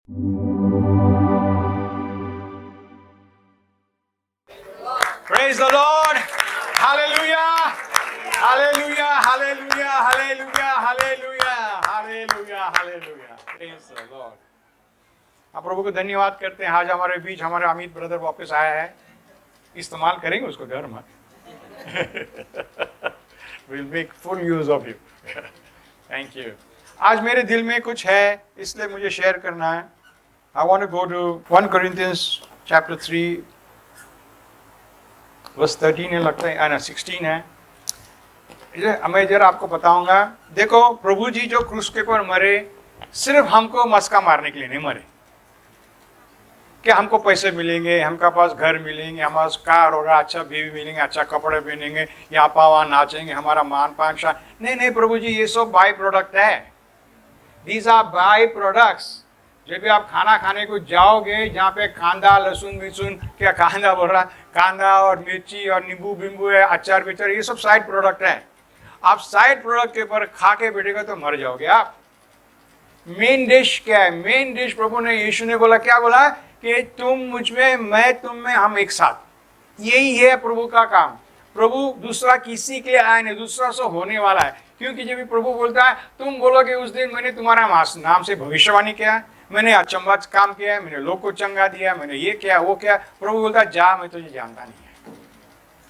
Praise the Lord. Hallelujah. Hallelujah. Hallelujah. Hallelujah. Hallelujah. Hallelujah. Hallelujah. Praise the Lord. आप प्रभु को धन्यवाद करते हैं। आज हमारे बीच हमारे अमित ब्रदर वापस आया है। इस्तेमाल करेंगे उसको, डर मत। We'll make full use of you. Thank you. आज मेरे दिल में कुछ है, इसलिए मुझे शेयर करना है। I want to go to 1 Corinthians chapter 3 verse 13 है, लगता है, ना 16 है। मैं जरा आपको बताऊंगा। देखो, प्रभु जी जो क्रूस के ऊपर मरे, सिर्फ हमको मस्का मारने के लिए नहीं मरे कि हमको पैसे मिलेंगे, हमका पास घर मिलेंगे, हमारा कार होगा, अच्छा बीवी मिलेंगे, अच्छा कपड़े पहनेंगे, यहाँ पावा नाचेंगे, हमारा मान पान शान। नहीं प्रभु जी, ये सब बाई प्रोडक्ट है। These are by products. जब भी आप खाना खाने को जाओगे, जहाँ पे कांदा लहसुन मिसुन, क्या कांदा बोल रहा, कांदा और मिर्ची और नींबू बिंबू है, अचार बिचार, ये सब साइड प्रोडक्ट है। आप साइड प्रोडक्ट के ऊपर खा के बैठेगा तो मर जाओगे आप। मेन डिश क्या है? मेन डिश प्रभु ने, यीशु ने बोला, क्या बोला कि तुम मुझ में, मैं तुम में, हम एक साथ। यही है प्रभु का काम। प्रभु दूसरा किसी के लिए आया नहीं, दूसरा से होने वाला है। क्योंकि जब भी प्रभु बोलता है, तुम बोलोगे उस दिन मैंने तुम्हारा नाम से भविष्यवाणी किया, मैंने अचंबा काम किया, मैंने लोग को चंगा दिया, मैंने ये किया वो किया। प्रभु बोलता है, जा, मैं तुझे जानता नहीं है,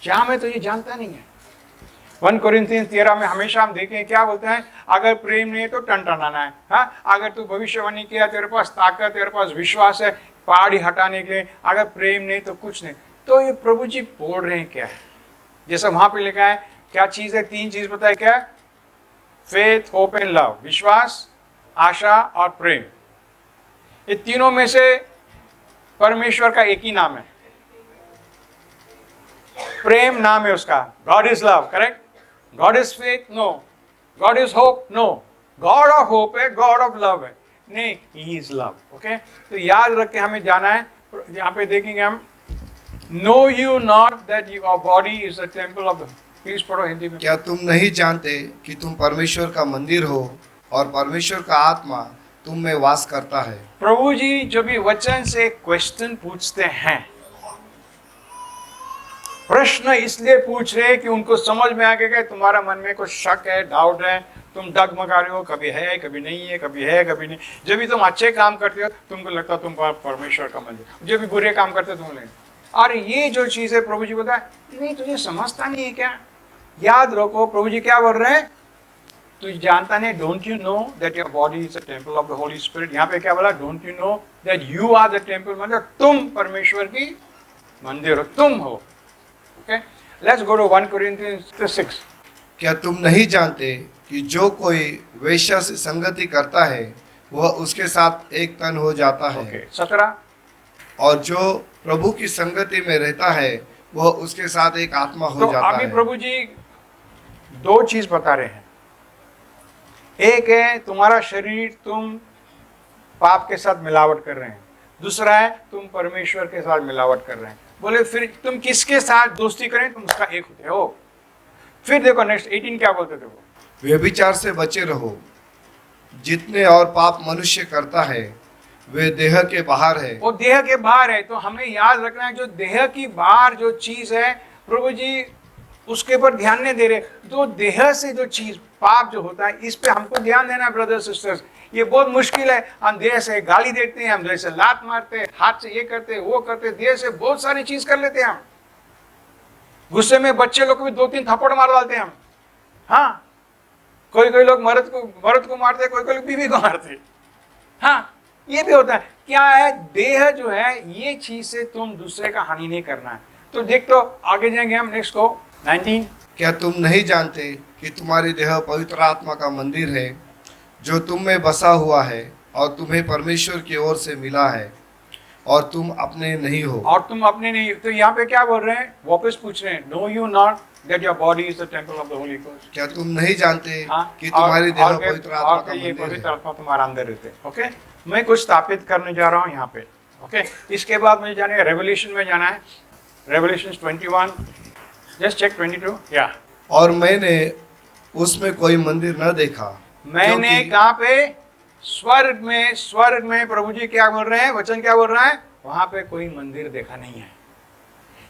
जा, मैं तुझे जानता नहीं है। 1 Corinthians 13 में हमेशा हम देखें क्या बोलते हैं, अगर प्रेम नहीं है तो टनटनाना है। हाँ, अगर तू भविष्यवाणी किया, तेरे पास ताकत, तेरे पास विश्वास है पहाड़ी हटाने के लिए, अगर प्रेम नहीं तो कुछ नहीं। तो ये प्रभु जी बोल रहे हैं क्या है? जैसा वहां पे लिखा है, क्या चीज है? 3 चीज बताए, क्या? Faith, hope and love. विश्वास, आशा और प्रेम। ये तीनों में से परमेश्वर का एक ही नाम है, प्रेम नाम है उसका। God is love, correct? God is faith, no. God is hope, no. God of hope है, गॉड ऑफ लव है, नहीं, ही इज लव। ओके, तो याद रख के हमें जाना है। यहाँ पे देखेंगे हम, know you not that your body is the temple of the, please पढ़ो हिंदी में। क्या तुम नहीं जानते कि तुम परमेश्वर का मंदिर हो और परमेश्वर का आत्मा तुम में वास करता है? प्रभु जी जो भी वचन से क्वेश्चन पूछते हैं, प्रश्न इसलिए पूछ रहे हैं कि उनको समझ में आ गया, तुम्हारा मन में कुछ शक है, डाउट है, तुम डगमगा रहे हो, कभी है कभी नहीं है, कभी है कभी नहीं। जब भी तुम अच्छे काम करते हो तुमको लगता तुम परमेश्वर का मंदिर, जब भी बुरे काम करते हो तुम नहीं। और ये जो चीज है, प्रभु जी बोलता है, नहीं तुझे समझता नहीं है क्या? याद रखो, प्रभु जी क्या बोल रहे हैं, तू जानता नहीं, don't you know that your body is a temple of the holy spirit. यहाँ पे क्या बोला, don't you know that you are the temple, मतलब तुम परमेश्वर की मंदिर हो, तुम हो। Okay, let's go to 1 Corinthians 6। क्या तुम नहीं जानते कि जो कोई वेश्या से संगति करता है वह उसके साथ एक तन हो जाता है? ओके, 17। और जो प्रभु की संगति में रहता है वह उसके साथ एक आत्मा हो जाता है। अभी प्रभु जी 2 चीज बता रहे हैं। एक है तुम्हारा शरीर, तुम पाप के साथ मिलावट कर रहे हैं। दूसरा है तुम परमेश्वर के साथ मिलावट कर रहे हैं। बोले फिर तुम किसके साथ दोस्ती करें, तुम उसका एक होते हो। फिर देखो नेक्स्ट 18 क्या बोलते थे वो, व्यभिचार से बचे रहो। जितने और पाप मनुष्य करता है वे देह के बाहर है। वो देह के बाहर है। तो हमें याद रखना है, जो देह की बाहर जो चीज है, प्रभु जी उसके ऊपर ध्यान नहीं दे रहे। तो देह से जो चीज पाप जो होता है, इस पे हमको ध्यान देना है ब्रदर्स सिस्टर्स। ये बहुत मुश्किल है। हम देह से गाली देते हैं, हम देह से लात मारते हैं, हाथ से ये करते हैं वो करते हैं, देह से बहुत सारी चीज कर लेते हैं हम। गुस्से में बच्चे लोग को भी 2-3 थप्पड़ मार डालते हैं हम। हाँ, कोई लोग मर्द को मारते, कोई लोग बीवी को मारते। हाँ, ये भी होता है। क्या है, देह जो है, ये चीज से तुम दूसरे का हानि नहीं करना है। तो देख, तो आगे जाएंगे हम नेक्स्ट को 19। क्या तुम नहीं जानते कि तुम्हारी देह पवित्र आत्मा का मंदिर है जो तुम में बसा हुआ है और तुम्हें परमेश्वर की ओर से मिला है और तुम अपने नहीं हो? और तुम अपने नहीं। तो यहाँ पे क्या बोल रहे हैं, वापस पूछ रहे हैं, know you not that your body is the temple of the holy ghost. क्या तुम नहीं जानते हाँ? कि तुम्हारी देह पवित्र आत्मा का ये मंदिर पवित्र है? आत्मा तुम्हारा अंदर रहते हैं। ओके, मैं कुछ स्थापित करने जा रहा हूँ यहाँ पे। ओके, इसके बाद मुझे जाने रेवल्यूशन में जाना है। Revolution 21, just check 22। या और मैंने उसमें कोई मंदिर न देखा। मैंने कहाँ पे, स्वर्ग में प्रभु जी क्या बोल रहे हैं, वचन क्या बोल रहा है, वहां पे कोई मंदिर देखा नहीं है।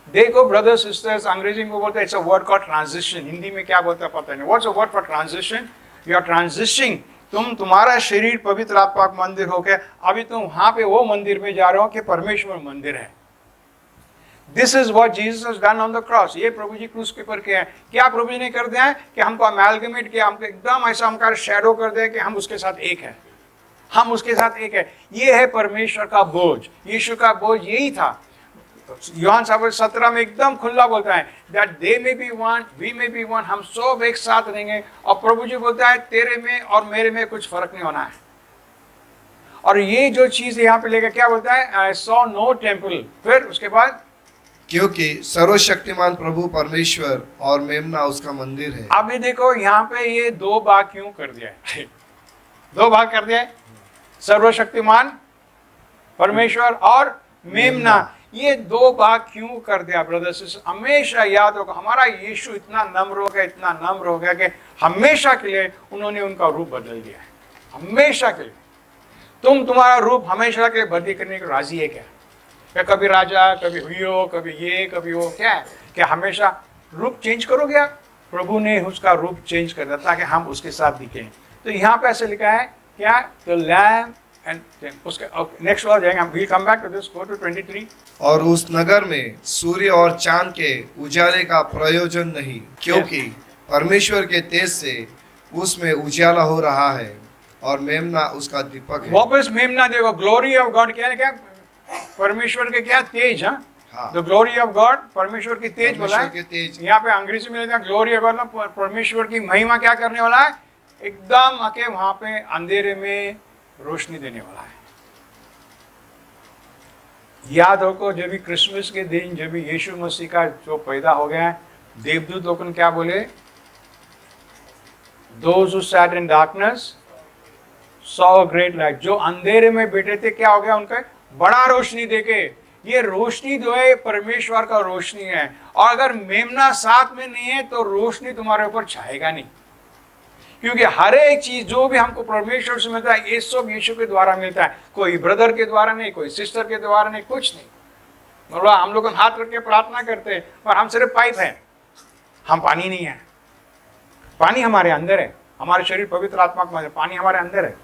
देखो ब्रदर्स सिस्टर्स, अंग्रेजी में बोलते हैं it's a word called transition, Hindi में क्या बोलते हैं पता नहीं। What's a word for transition? You are transitioning, तुम्हारा शरीर पवित्र आत्मा का मंदिर हो गया, अभी तुम वहां पे वो मंदिर में जा रहे हो कि परमेश्वर मंदिर है। This is what Jesus has done on the cross. ये प्रभु जी क्रूस के ऊपर किया है। क्या प्रभु जी ने कर दिया है कि हमको अमेलगमेट किया, हमको एकदम ऐसा हमारा शैडो कर दिया कि हम उसके साथ एक है, हम उसके साथ एक है। ये है परमेश्वर का बोझ, यीशु का बोझ यही था। यूहन्ना 17 में एकदम खुला बोलता है that they may be one, we may be one, हम सब एक साथ रहेंगे। और प्रभु जी बोलता है तेरे में और मेरे में कुछ फर्क नहीं होना है। और ये जो चीज यहाँ पे लेकर क्या बोलता है, I saw no temple। फिर उसके बाद क्योंकि सर्वशक्तिमान प्रभु परमेश्वर और मेमना उसका मंदिर है। अब ये देखो यहाँ पे ये दो भाग क्यों कर दिया है, दो भाग कर दिया है, सर्वशक्तिमान परमेश्वर और मेमना, ये दो भाग क्यों कर दिया ब्रदर्स? हमेशा याद होगा हमारा यीशु इतना नम्र हो गया, इतना नम्र हो गया कि हमेशा के लिए उन्होंने उनका रूप बदल दिया है, हमेशा के लिए। तुम्हारा रूप हमेशा के लिए बदली करने को राजी है क्या? कभी राजा, कभी हीरो, कभी ये, कभी वो, क्या है क्या हमेशा रूप चेंज करोगे आप? प्रभु ने उसका रूप चेंज कर दिया ताकि हम उसके साथ दिखें। तो यहाँ पे ऐसे लिखा है क्या, द लैम्ब एंड उसके नेक्स्ट वाला जाएंगे हम, will come back to this, go to 23। और उस नगर में सूर्य और चांद के उजाले का प्रयोजन नहीं, क्योंकि परमेश्वर के तेज से उसमें उजाला हो रहा है और मेमना उसका दीपक है। वापस मेमना देखो, ग्लोरी ऑफ गॉड क्या है, क्या परमेश्वर के क्या तेज, हाँ, द ग्लोरी ऑफ गॉड, परमेश्वर की तेज बोला है। यहाँ पे अंग्रेजी में लिखा ग्लोरी ऑफ गॉड, परमेश्वर की महिमा क्या करने वाला है, एकदम आके वहां पे अंधेरे में रोशनी देने वाला है। याद होको जब भी क्रिसमस के दिन, जब भी यीशु मसीह का जो पैदा हो गया है, देवदूत लोगों ने क्या बोले, Those who sat in darkness saw a great light। जो अंधेरे में बैठे थे क्या हो गया, उनका बड़ा रोशनी देखे। ये रोशनी जो है परमेश्वर का रोशनी है, और अगर मेमना साथ में नहीं है तो रोशनी तुम्हारे ऊपर छाएगा नहीं, क्योंकि हर एक चीज जो भी हमको परमेश्वर से मिलता है ये सब यीशु के द्वारा मिलता है। कोई ब्रदर के द्वारा नहीं, कोई सिस्टर के द्वारा नहीं, कुछ नहीं। मतलब हम लोग हाथ रख के प्रार्थना करते हैं और हम सिर्फ पाइप हैं, हम पानी नहीं है। पानी हमारे अंदर है, हमारे शरीर पवित्र आत्मा का पानी हमारे अंदर है,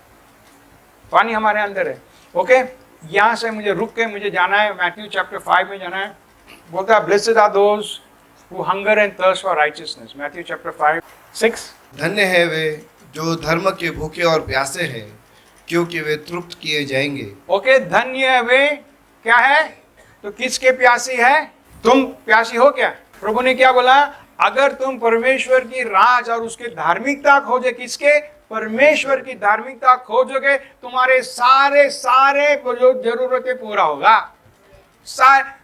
पानी हमारे अंदर है। ओके, यहाँ से मुझे रुक के मुझे जाना है, मैथ्यू चैप्टर 5 में जाना है। बोलता है blessed are those who hunger and thirst for righteousness, Matthew chapter 5:6। धन्य है वे जो धर्म के भूखे और प्यासे हैं, क्योंकि वे तृप्त किए जाएंगे। ओके, धन्य है वे क्या है, तो किसके प्यासी है, तुम प्यासी हो क्या? प्रभु ने क्या बोला, अगर तुम परमेश्वर की राज और उसकी धार्मिकता खोजे, किसके, परमेश्वर की धार्मिकता खोजोगे, तुम्हारे सारे जो जरूरतें पूरा होगा।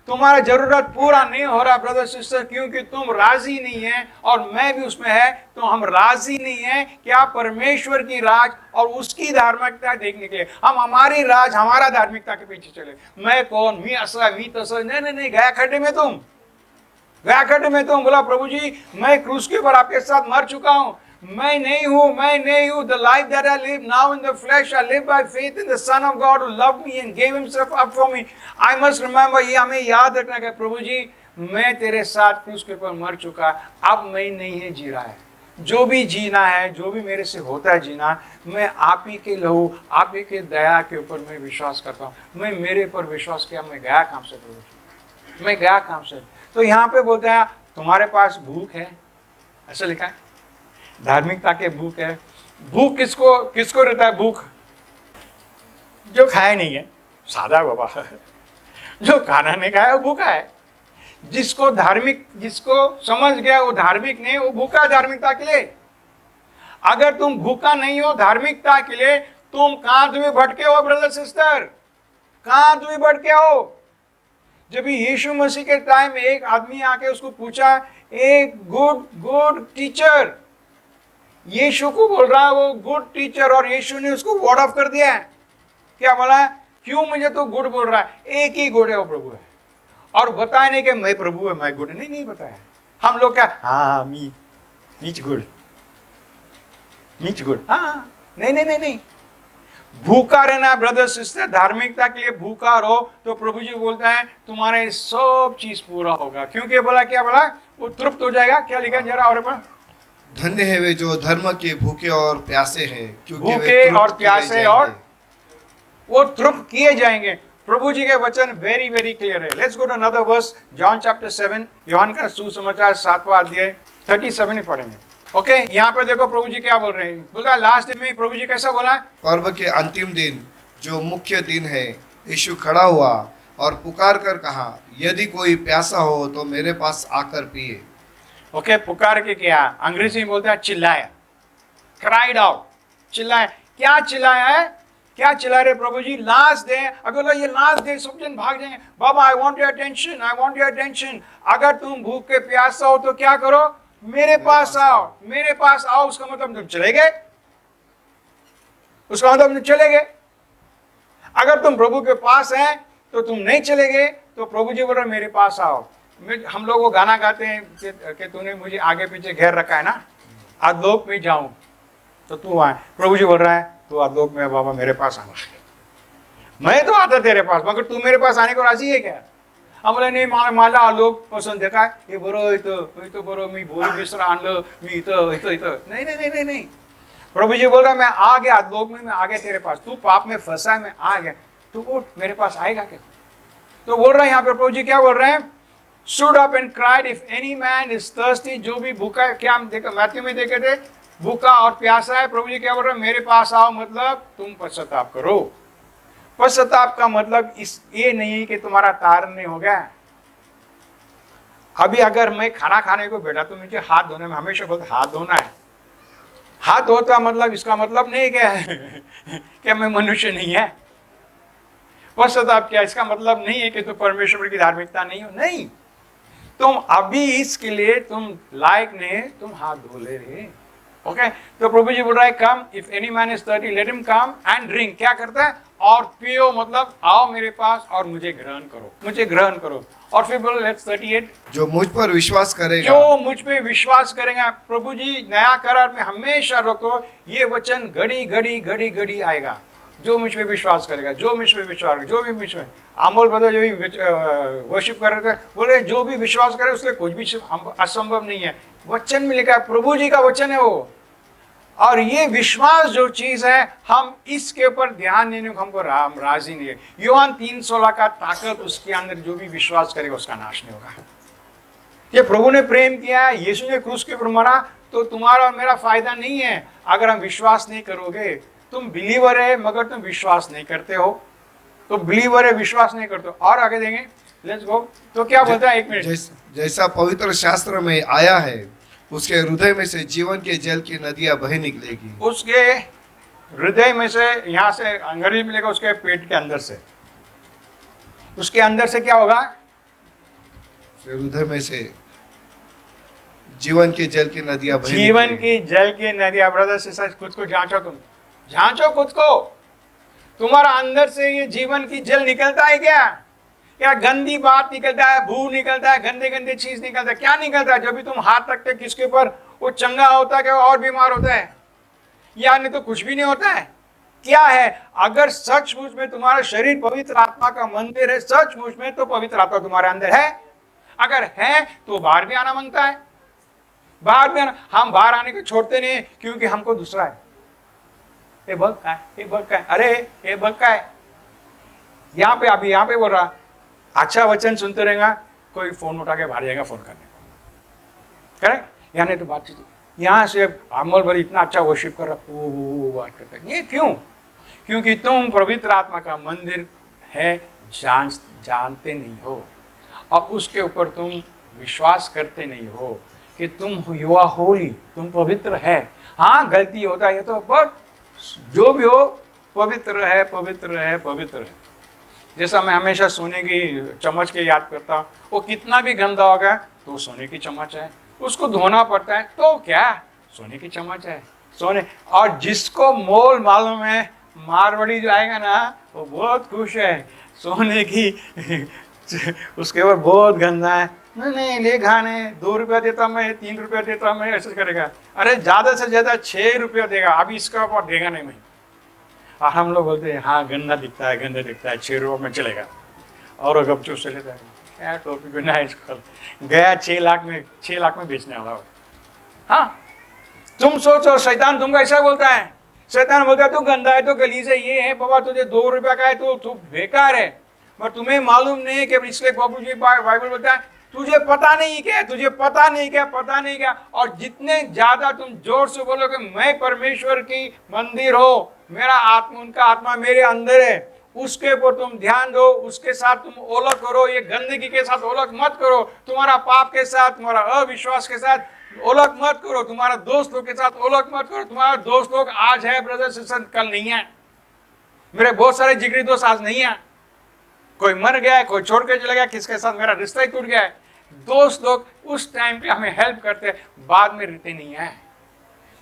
तुम्हारा जरूरत पूरा नहीं हो रहा ब्रदर सिस्टर, क्योंकि तुम राजी नहीं है और मैं भी उसमें है, तो हम राजी नहीं है कि आप परमेश्वर की राज और उसकी धार्मिकता देखने के लिए हम हमारी राज, हमारा धार्मिकता के पीछे चले। मैं कौन, मी असा मी तसा, नहीं, गया खड्डे में तुम, गया खड्डे में तुम। बोला प्रभु जी मैं क्रूस के ऊपर आपके साथ मर चुका हूं, मैं नहीं हूं। The life that I live now in the flesh, I live by faith in the Son of God who loved me and gave himself up for me. I must remember, ये हमें याद रखना है, प्रभु जी मैं तेरे साथ क्रूस के ऊपर मर चुका, अब मैं नहीं है जी रहा है, जो भी जीना है, जो भी मेरे से होता है जीना, मैं आप ही के लहू, आप ही के दया के ऊपर मैं विश्वास करता हूँ। मैं मेरे पर विश्वास किया, मैं गया काम से प्रभु जी, मैं गया काम से। तो यहाँ पे बोलता है तुम्हारे पास भूख है, ऐसा लिखा है, धार्मिकता के भूख है। भूख किसको रहता है, भूख जो खाया नहीं है, सादा बाबा जो खाना नहीं खाया वो भूखा है। जिसको समझ गया वो धार्मिक नहीं, वो भूखा धार्मिकता के लिए। अगर तुम भूखा नहीं हो धार्मिकता के लिए, तुम कहां तुम्हें भटके हो ब्रदर सिस्टर, कहां तुम्हें भटके हो? जब यीशु मसीह के टाइम में एक आदमी आके उसको पूछा, एक गुड टीचर, यीशु को बोल रहा है वो गुड टीचर, और यीशु ने उसको वर्ड ऑफ कर दिया है। क्या बोला, क्यों मुझे तो गुड बोल रहा है? एक ही गुड है, वो प्रभु है। और बताया नहीं कि मैं प्रभु है, मैं गुड है, नहीं बताया। हम लोग क्या, हाँ मीच गुड, हाँ नहीं। भूखा रहना ब्रदर सिस्टर, धार्मिकता के लिए भूखा रहो तो प्रभु जी बोलता है तुम्हारे सब चीज पूरा होगा। क्योंकि बोला क्या बोला, वो तृप्त हो जाएगा। क्या लिखा जरा और पर, धन्य है वे जो धर्म के भूखे और प्यासे हैं, क्योंकि वे भूखे तृप्त और किए प्यासे जाएंगे। और वो तृप्त किए जाएंगे। प्रभु जी के वचन वेरी वेरी क्लियर है। Let's go to another verse, John chapter 7, यूहन्ना का सुसमाचार 7वां अध्याय 37 पढ़ेंगे। ओके, यहाँ पे देखो प्रभु जी क्या बोल रहे हैं। बोला लास्ट दिन में प्रभु जी कैसा बोला, पर्व के अंतिम दिन जो मुख्य दिन है, यीशु खड़ा हुआ और पुकार कर कहा, यदि कोई प्यासा हो तो मेरे पास आकर पिए। ओके, पुकार के क्या, अंग्रेजी में बोलता है चिल्लाया, क्राइड आउट, चिल्लाया। क्या चिल्लाया है, क्या चिल्ला रहे प्रभु जी, लास्ट डे। अगर बोला ये लास्ट डे, सब जन भाग जाएंगे, बाबा I want your attention, I want your attention. अगर तुम भूख के प्यासा हो तो क्या करो, मेरे पास आओ, मेरे पास आओ। उसका मतलब तुम चले गए, उसका मतलब तुम चले गए। अगर तुम प्रभु के पास हैं तो तुम नहीं चले गए, तो प्रभु जी बोल रहे मेरे पास आओ। हम लोग वो गाना गाते हैं कि तूने मुझे आगे पीछे घेर रखा है ना, अधोलोक में जाऊं तो तू आए। प्रभु जी बोल रहा है तू अधोलोक में बाबा मेरे पास आना, मैं तो आता तेरे पास, मगर तू मेरे पास आने को राजी है क्या। हम बोले नहीं मला अलोक पसंद है काय, हे बरो इथं बरो मी बोरी बिसरा आणलं मी इथं इथं इथं, नहीं नहीं नहीं नहीं नहीं। प्रभु जी बोल रहा है मैं आ गया अधोलोक में, मैं आ गया तेरे पास। तू पाप में फंसा है, मैं आ गया, तू उठ, मेरे पास आएगा क्या। तो बोल रहा है यहाँ पे प्रभु जी क्या बोल रहे हैं, stood up and cried if any man is thirsty, जो भी भूखा है। क्या हम देखा मैथ्यू में देखे थे, भूखा और प्यासा है, प्रभु जी क्या बोल रहे हैं, मेरे पास आओ, मतलब तुम पश्चाताप करो। पश्चाताप का मतलब इस ये नहीं कि तुम्हारा तारण नहीं हो गया। अभी अगर मैं खाना खाने को बैठा तो मुझे हाथ धोने में हमेशा बोलते हाथ धोना है, हाथ धोता मतलब इसका मतलब नहीं क्या है क्या मैं मनुष्य नहीं है। पश्चाताप क्या, इसका मतलब नहीं है कि तुम परमेश्वर की धार्मिकता नहीं हो, नहीं, तुम अभी इसके लिए तुम लायक नहीं, तुम हाथ धो ले रहे। ओके, तो प्रभु जी बोल रहा है come if any man is thirsty let him come and drink. क्या करता है, और पियो, मतलब आओ मेरे पास और मुझे ग्रहण करो, मुझे ग्रहण करो। और फिर बोलो लेट्स 38, जो मुझ पर विश्वास करेगा, जो मुझ पे विश्वास करेगा। प्रभु जी नया करार में हमेशा रखो ये वचन, घड़ी घड़ी घड़ी घड़ी आएगा, जो मुझ पे विश्वास करेगा, जो मुझ पे विश्वास करेगा, जो भी मुझ पे। अमोल ब्रदर जो भी वर्शिप कर रहे थे बोले जो भी विश्वास करे उसके कुछ भी असंभव नहीं है। वचन में लिखा है, प्रभु जी का वचन है वो। और ये विश्वास जो चीज है, हम इसके ऊपर ध्यान देने को हमको राजी नहीं है। यूहन्ना 3:16 का ताकत उसके अंदर, जो भी विश्वास करेगा उसका नाश नहीं होगा। ये प्रभु ने प्रेम किया, यीशु ने क्रूस के ऊपर मरा, तो तुम्हारा और मेरा फायदा नहीं है अगर हम विश्वास नहीं करोगे। तुम बिलीवर है मगर तुम विश्वास नहीं करते हो, तो बिलीवर है विश्वास नहीं करते हो। और आगे देंगे, लेट्स गो। तो क्या बोलता है, एक मिनट, जैसा पवित्र शास्त्र में आया है, उसके हृदय में से जीवन के जल की नदियां बह निकलेगी। उसके हृदय में से, यहाँ से अंग्रेजी में लिखा उसके पेट के अंदर से, उसके अंदर से क्या होगा, हृदय में से जीवन के जल की नदियां बह जीवन निकलेगी। की जल की नदियां। ब्रदर सिस्टर खुद को जांचो, तुम जांचो खुद को, तुम्हारा अंदर से ये जीवन की जल निकलता है क्या गंदी बात निकलता है, भू निकलता है, गंदे गंदे चीज निकलता है, क्या निकलता है। जब भी तुम हाथ रखते किसके ऊपर, वो चंगा होता है क्या और बीमार होता है, या नहीं तो कुछ भी नहीं होता है। क्या है, अगर सचमुच में तुम्हारा शरीर पवित्र आत्मा का मंदिर है, सचमुच में, तो पवित्र आत्मा तुम्हारे अंदर है। अगर है तो बाहर भी आना मांगता है, बाहर भी आना। हम बाहर आने को छोड़ते नहीं क्योंकि हमको दूसरा है, ये भक्त का है, ये भक्त का है, अरे ये भक्त का है। यहाँ पे अभी यहाँ पे बोल रहा, अच्छा वचन सुनते रहेगा, कोई फोन उठा के बाहर जाएगा फोन करने को, करेक्ट। यहाँ नहीं तो बातचीत, यहाँ से अमल भरी इतना अच्छा वर्शिप कर रहा, वो बात करता है। ये क्यों, क्योंकि तुम पवित्र आत्मा का मंदिर है, जानते नहीं हो, और उसके ऊपर तुम विश्वास करते नहीं हो कि तुम युवा होली, तुम पवित्र है। हाँ गलती होता है तो, बट जो भी हो पवित्र है, पवित्र है, पवित्र है। जैसा मैं हमेशा सोने की चम्मच के याद करता हूँ, वो कितना भी गंदा होगा तो सोने की चम्मच है, उसको धोना पड़ता है, तो क्या सोने की चम्मच है, सोने। और जिसको मोल मालूम है, मारवाड़ी जो आएगा ना वो बहुत खुश है, सोने की उसके ऊपर बहुत गंदा है, नहीं ले खाने 2 रुपया देता मैं, 3 रुपया देता मैं, ऐसे करेगा। अरे ज़्यादा से ज़्यादा 6 रुपया देगा, अभी इसका ऊपर देगा नहीं मैं। और हम लोग बोलते हैं हाँ गंदा दिखता है, गंदा दिखता है, 6 रुपये में चलेगा, और गपचूप से लेता है, क्या टोपी पहना है इसको, गया 6 लाख में बेचने वाला हो। हाँ, तुम सोचो शैतान तुमको ऐसा बोलता है, शैतान बोलता है तू गंदा है, तो गलीज है, ये है बाबा, तुझे 2 रुपया का है तो तू बेकार है। पर तुम्हें मालूम नहीं है कि इसलिए बाबू जी बाइबल बोलता है तुझे पता नहीं क्या, तुझे पता नहीं क्या, पता नहीं क्या। और जितने ज्यादा तुम जोर से बोलोगे मैं परमेश्वर की मंदिर हो, मेरा आत्मा, उनका आत्मा मेरे अंदर है, उसके ऊपर तुम ध्यान दो, उसके साथ तुम ओलग करो, ये गंदगी के साथ ओलग मत करो, तुम्हारा पाप के साथ, तुम्हारा अविश्वास के साथ ओलग मत करो, तुम्हारा दोस्तों के साथ ओलग मत करो। तुम्हारा दोस्त लोग आज है ब्रदर सिस्टर, कल नहीं है। मेरे बहुत सारे जिगरी दोस्त आज नहीं है, कोई मर गया है, कोई छोड़ के चला गया, किसके साथ मेरा रिश्ता ही टूट गया है। दोस्त लोग उस टाइम पे हमें हेल्प करते हैं, बाद में रहते नहीं है,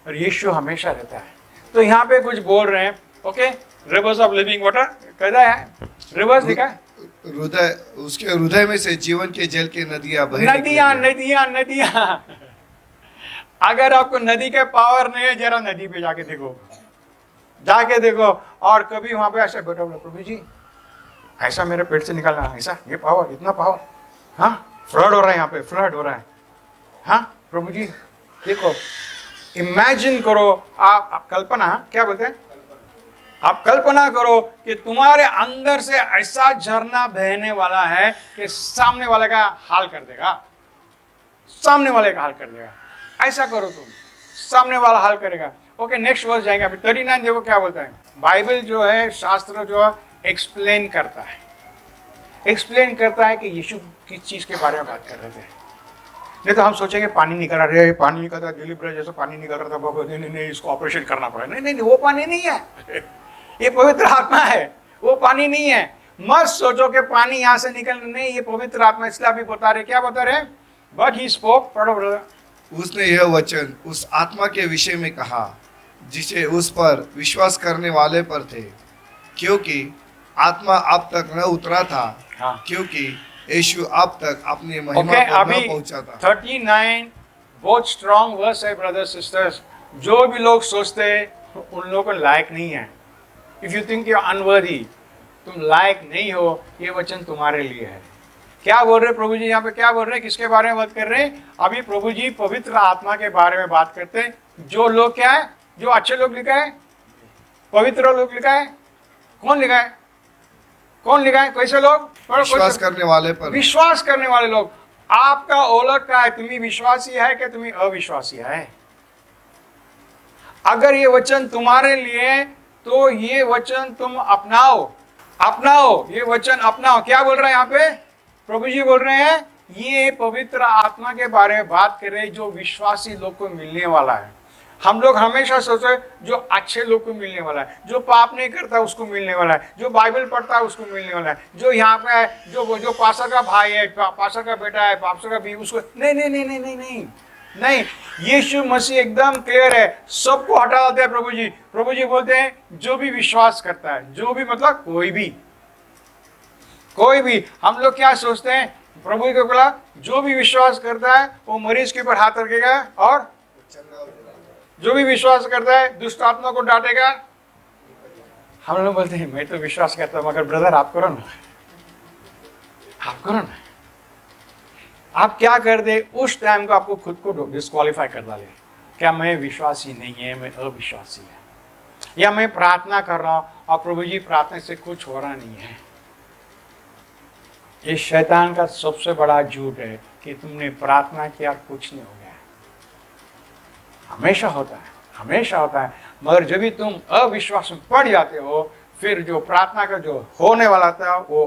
और यीशु हमेशा रहता है। तो यहाँ पे कुछ बोल रहे हैं, okay, reverse of living water कहता है, रिवर्स लिखा है, हृदय, उसके हृदय में से जीवन के जल की नदियां बहे नदियां नदियां नदियां। अगर आपको नदी के पावर नहीं है, जरा नदी पे जाके देखो, जाके देखो। और कभी वहां पे ऐसा बैठा बोला प्रभु जी ऐसा मेरे पेट से निकालना, ऐसा, ये पावर, इतना पावर, हाँ फ्लड हो रहा है यहाँ पे, फ्लड हो रहा है, हाँ प्रभु जी देखो, इमेजिन करो, आप कल्पना, क्या बोलते हैं, आप कल्पना करो कि तुम्हारे अंदर से ऐसा झरना बहने वाला है कि सामने वाले का हाल कर देगा, सामने वाले का हाल कर देगा। ऐसा करो तुम, सामने वाला हाल करेगा। ओके, नेक्स्ट वर्स जाएंगे अभी 39। देखो क्या बोलता है बाइबल जो है, शास्त्र जो है एक्सप्लेन करता है, एक्सप्लेन करता है कि यीशु किस चीज के बारे में बात कर रहे थे। नहीं तो हम सोचेंगे पानी निकल रहा है, पानी निकल रहा है, दिलीप राय जैसा पानी निकल रहा था, बाबा नहीं नहीं नहीं इसको ऑपरेशन करना पड़ा। नहीं नहीं वो पानी नहीं है, ये पवित्र आत्मा है, वो पानी नहीं है। मत सोचो कि पानी यहाँ से निकल, नहीं, ये पवित्र आत्मा। इसलिए अभी बता रहे, क्या बता रहे, बट ही स्पोक, पढ़ो ब्रदर। उसने यह वचन उस आत्मा के विषय में कहा जिसे उस पर विश्वास करने वाले पर थे, क्योंकि आत्मा अब तक न उतरा था, हाँ। क्योंकि यीशु अब तक अपनी महिमा ओके, पर अभी न पहुंचा था। 39 बहुत स्ट्रॉन्ग वर्स है ब्रदर सिस्टर्स। जो भी लोग सोचते हैं उन लोगों को लायक नहीं है, if you think you unworthy, तुम लायक नहीं हो, ये वचन तुम्हारे लिए है। क्या बोल रहे प्रभु जी यहाँ पे, क्या बोल रहे, किसके बारे में बात कर रहे हैं? अभी प्रभु जी पवित्र आत्मा के बारे में बात करते हैं। जो लोग क्या है, जो अच्छे लोग लिखा है, पवित्र लोग लिखा है, कौन लिखा है, कौन लिखा है, कैसे लोग, विश्वास करने वाले पर, विश्वास करने वाले लोग। आपका ओलग का है, तुम्हें विश्वासी है कि तुम्हें अविश्वासी है। अगर ये वचन तुम्हारे लिए, तो ये वचन तुम अपनाओ, अपनाओ, ये वचन अपनाओ। क्या बोल रहे हैं यहाँ पे प्रभु जी, बोल रहे हैं ये पवित्र आत्मा के बारे में बात कर रहे हैं, जो विश्वासी लोग को मिलने वाला है। हम लोग हमेशा सोचे जो अच्छे लोग को मिलने वाला है, जो पाप नहीं करता उसको मिलने वाला है, जो बाइबल पढ़ता है उसको मिलने वाला है, जो यहाँ पे है, जो पास्टर का भाई है, पास्टर का बेटा है, पास्टर का भी, उसको नहीं नहीं नहीं नहीं नहीं नहीं नहीं। यीशु मसीह एकदम क्लियर है, सबको हटा देते हैं प्रभु जी। प्रभु जी बोलते हैं जो भी विश्वास करता है, जो भी मतलब कोई भी, कोई भी। हम लोग क्या सोचते हैं, प्रभु को बोला जो भी विश्वास करता है वो मरीज के ऊपर हाथ रखेगा, और जो भी विश्वास करता है दुष्ट आत्मा को डांटेगा। हम लोग बोलते हैं मैं तो विश्वास करता हूं, मगर ब्रदर आप करो ना, आप करो ना। आप क्या कर दे, उस टाइम को आपको खुद को डिस्क्वालीफाई कर डाले, क्या मैं विश्वासी नहीं है, मैं अविश्वासी है, या मैं प्रार्थना कर रहा हूं और प्रभु जी प्रार्थना से कुछ हो रहा नहीं है। ये शैतान का सबसे बड़ा झूठ है कि तुमने प्रार्थना किया कुछ नहीं हो गया। हमेशा होता है, हमेशा होता है, मगर जब भी तुम अविश्वास में पड़ जाते हो, फिर जो प्रार्थना का जो होने वाला था वो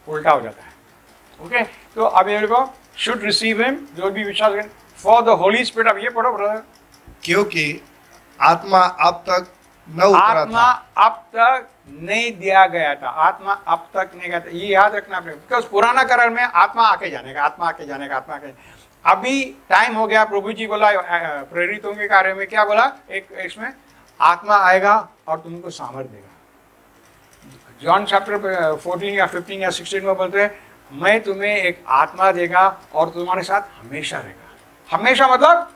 उल्टा हो जाता है। ओके, तो अभी देखो, शुड रिसीव हिम, जो भी विश्वास करें, फॉर द होली स्पिरिट। अब ये पढ़ो ब्रदर, क्योंकि आत्मा अब तक न उतरा आत्मा था, अब तक नहीं दिया गया था, आत्मा अब तक नहीं गया था। ये याद रखना आपने, बिकॉज पुराना करार में आत्मा आके जाने का, आत्मा आके जाने का, आत्मा आके। अभी टाइम हो गया, प्रभु जी बोला प्रेरितों के कार्य में, क्या बोला, एक इसमें आत्मा आएगा और तुमको सामर्थ देगा। जॉन चैप्टर 14 या 15 या 16 में बोलते हैं मैं तुम्हें एक आत्मा देगा और तुम्हारे साथ हमेशा रहेगा। हमेशा मतलब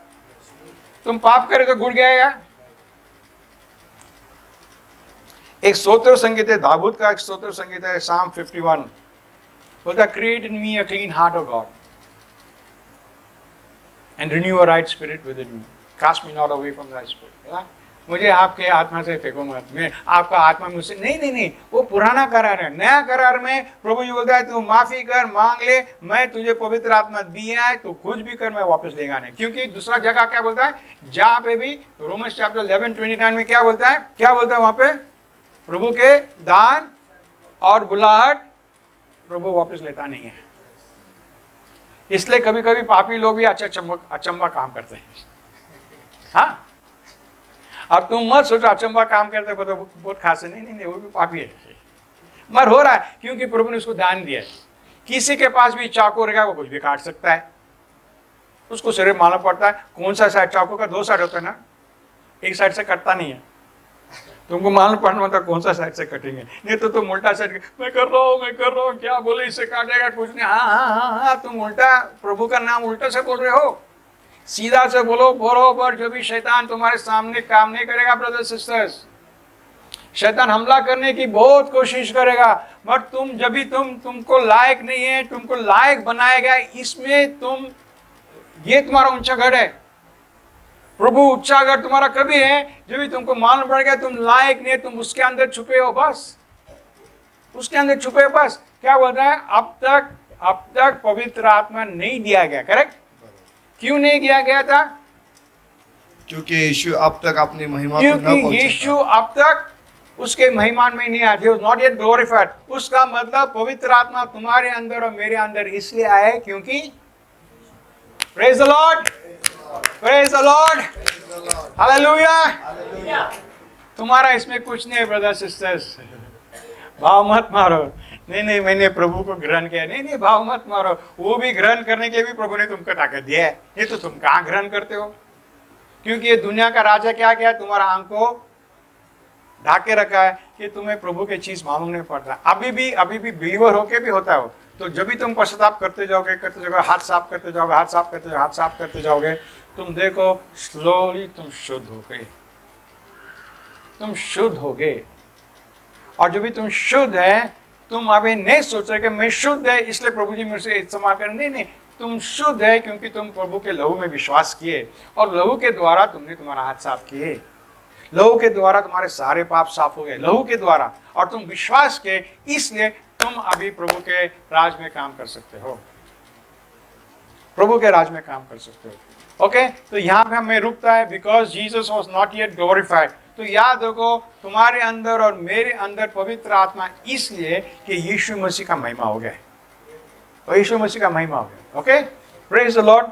तुम पाप करे तो गुड़ गया, एक स्तोत्र संगीत है, दाऊद का एक स्तोत्र संगीत है, Psalm 51, बोलता create in me a clean heart O God and renew a right spirit within me, cast me not away from thy spirit. मुझे आपके आत्मा से फेंको मत, मैं आपका आत्मा मुझसे नहीं नहीं नहीं, वो पुराना करार है। नया करार में प्रभु जी बोलता है तू माफी कर, मांग ले, मैं तुझे पवित्र आत्मा दिया है, तू कुछ भी कर मैं वापस लेगा नहीं। क्योंकि दूसरा जगह क्या बोलता है, जहाँ पे भी रोमन्स चैप्टर 11:29 में क्या बोलता है, वहां पे प्रभु के दान और बुलाहट प्रभु वापस लेता नहीं है। इसलिए कभी कभी पापी लोग भी अचंबा काम करते हैं। हाँ, अब तुम मत सोचो अचंबा काम करते हो तो बहुत खास है, नहीं नहीं नहीं, वो भी पापी है, मर हो रहा है क्योंकि प्रभु ने उसको दान दिया है। किसी के पास भी चाकू रहेगा वो कुछ भी काट सकता है, उसको सिर्फ मालूम पड़ता है कौन सा साइड, चाकू का 2 साइड होता है ना, एक साइड से कटता नहीं है। तुमको मालूम पड़ना होता कौन सा साइड से कटेंगे, नहीं तो तुम उल्टा साइड मैं कर रहा हूँ क्या बोले इससे काटेगा कुछ नहीं। हाँ, तुम उल्टा प्रभु का नाम उल्टा से बोल रहे हो। सीधा से बोलो बरोबर, जो भी शैतान तुम्हारे सामने काम नहीं करेगा ब्रदर्स सिस्टर्स। शैतान हमला करने की बहुत कोशिश करेगा, बट तुम जब भी तुमको लायक नहीं है, तुमको लायक बनाएगा, इसमें तुम, ये तुम्हारा ऊंचा गढ़ है। प्रभु ऊंचा गढ़ तुम्हारा कभी है जब भी तुमको मालूम पड़ेगा तुम लायक नहीं, तुम उसके अंदर छुपे हो, बस उसके अंदर छुपे हो। बस क्या बोल रहा है, अब तक पवित्र आत्मा नहीं दिया गया। करेक्ट? क्यों नहीं दिया गया था? क्योंकि यीशु अब तक अपनी महिमा को न पहुंचा, क्योंकि यीशु अब तक उसके महिमान में नहीं आया, he was not yet glorified। उसका मतलब पवित्र आत्मा तुम्हारे अंदर और मेरे अंदर इसलिए आया है क्योंकि, praise the Lord, praise the Lord, hallelujah। तुम्हारा इसमें कुछ नहीं है ब्रदर सिस्टर्स, भाव मत मारो, नहीं मैंने प्रभु को ग्रहण किया, नहीं भाव मत मारो। वो भी ग्रहण करने के भी प्रभु ने तुमको ताकत दिया है, ये तो तुम कहाँ ग्रहण करते हो? क्योंकि ये दुनिया का राजा क्या किया, तुम्हारा आंख को ढाके रखा है कि तुम्हें प्रभु की चीज मालूम नहीं पड़ता। अभी भी बिलीवर होके भी होता हो, तो जब भी तुम पश्चाताप करते जाओगे, हाथ साफ करते जाओगे, तुम देखो स्लोली तुम शुद्ध हो गए। और जब भी तुम शुद्ध है, तुम अभी नहीं सोच रहे कि मैं शुद्ध है इसलिए प्रभु जी मेरे से इस्तेमाल करें, नहीं, तुम शुद्ध है क्योंकि तुम प्रभु के लहू में विश्वास किए, और लहू के द्वारा तुमने तुम्हारा हाथ साफ किए, लहू के द्वारा तुम्हारे सारे पाप साफ हो गए, लहू के द्वारा, और तुम विश्वास के, इसलिए तुम अभी प्रभु के राज में काम कर सकते हो, प्रभु के राज में काम कर सकते हो। ओके, तो यहाँ पे हमें रुकता है, because Jesus was not yet glorified. तो याद रखो, तुम्हारे अंदर और मेरे अंदर पवित्र आत्मा इसलिए कि यीशु मसीह का महिमा हो गया है, और यीशु मसीह का महिमा हो गया। Okay, praise the Lord.